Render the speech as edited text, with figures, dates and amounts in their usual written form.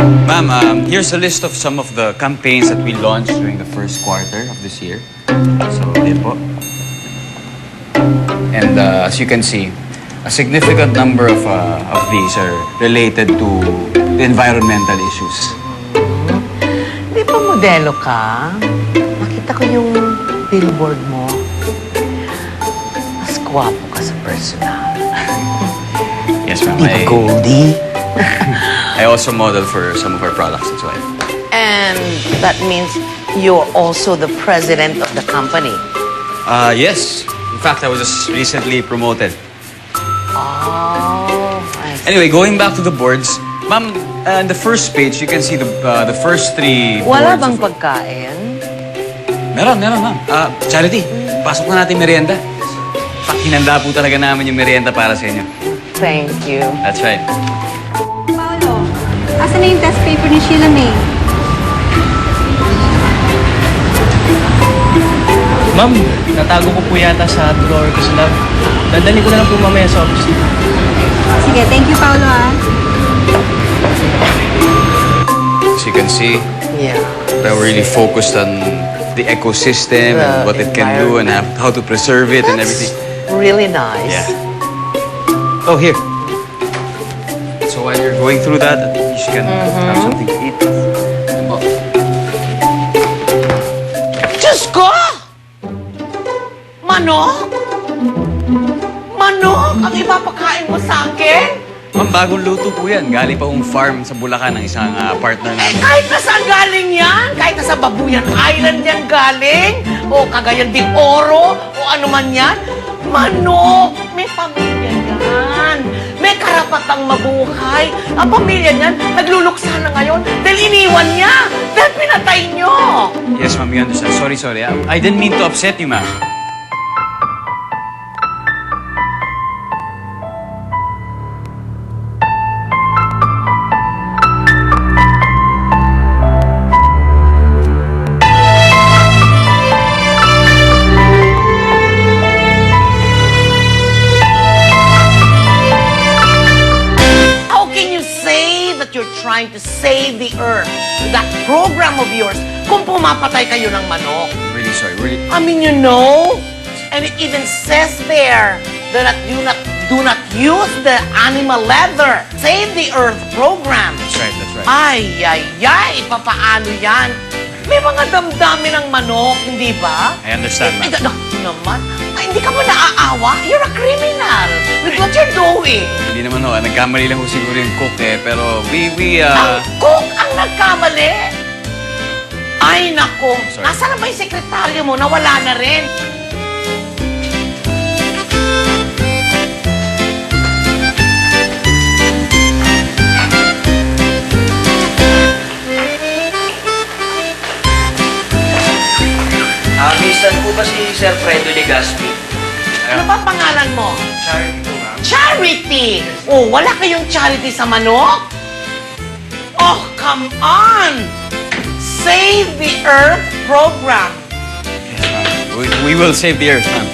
Ma'am, here's a list of some of the campaigns that we launched during the first quarter of this year. So, yun po. And as you can see, a significant number of these are related to the environmental issues. Di ba modelo ka? Nakita ko yung billboard mo. Mas gwapo ka sa personal. Yes, ma'am. Di ba, Goldie? I also model for some of our products as well. And that means you're also the president of the company. Yes. In fact, I was just recently promoted. Oh, I see. Anyway, going back to the boards, ma'am, on the first page, you can see the first three Wala boards bang of- pagkain? Meron, ma'am. Charity, pasok na natin merienda. Hinanda po talaga namin yung merienda para sa inyo. Thank you. That's right. Paolo, asan na yung test paper ni Sheila May? Ma'am, natago ko po yata sa drawer ko sa lab. Dadali ko na lang po mamaya sa office. Sige, thank you, Paolo, ah. As you can see, Yeah. we're really focused on the ecosystem and The what it can do and how to preserve it and everything. Really nice. Yeah. Oh, here. So while you're going through that, at least you can have something to eat. Oh. Diyos ko! Manok? Manok ang ipapakain mo sa akin? Ma'am, bagong luto po yan. Galing pa yung farm sa Bulacan ng isang partner namin. Kahit na saan galing yan? Kahit na sa Babuyan Island yan galing? O Cagayan de Oro? O ano man yan? Manok! May pamilya yan. May karapatang mabuhay. Ang pamilya niyan, nagluluksa na ngayon dahil iniwan niya. Dahil pinatay niyo. Yes, ma'am, you understand. Sorry. I didn't mean to upset you, ma'am. How can you say that you're trying to save the earth with that program of yours kung pumapatay kayo ng manok? Really sorry. Really. I mean, you know, and it even says there that do not use the animal leather. Save the earth program. That's right. Ay, papaano yan? May mga damdamin ng manok, hindi ba? I understand, ma'am. Naku naman, hindi ka ba naaawa? You're a criminal with what you're doing. Hindi naman ho. Nagkamali lang ho siguro yung cook eh. Pero Ang cook ang nagkamali. Ay, nako. Sorry. Nasaan na ba yung sekretaryo mo? Nawala na rin. Minsan po ba si Sir Fredo Legaspi? Ano ba pangalan mo? Charity po, ma'am. Charity! Oh, wala kayong charity sa manok? Oh, come on! Save the Earth program. yes, ma'am. We will save the earth, ma'am.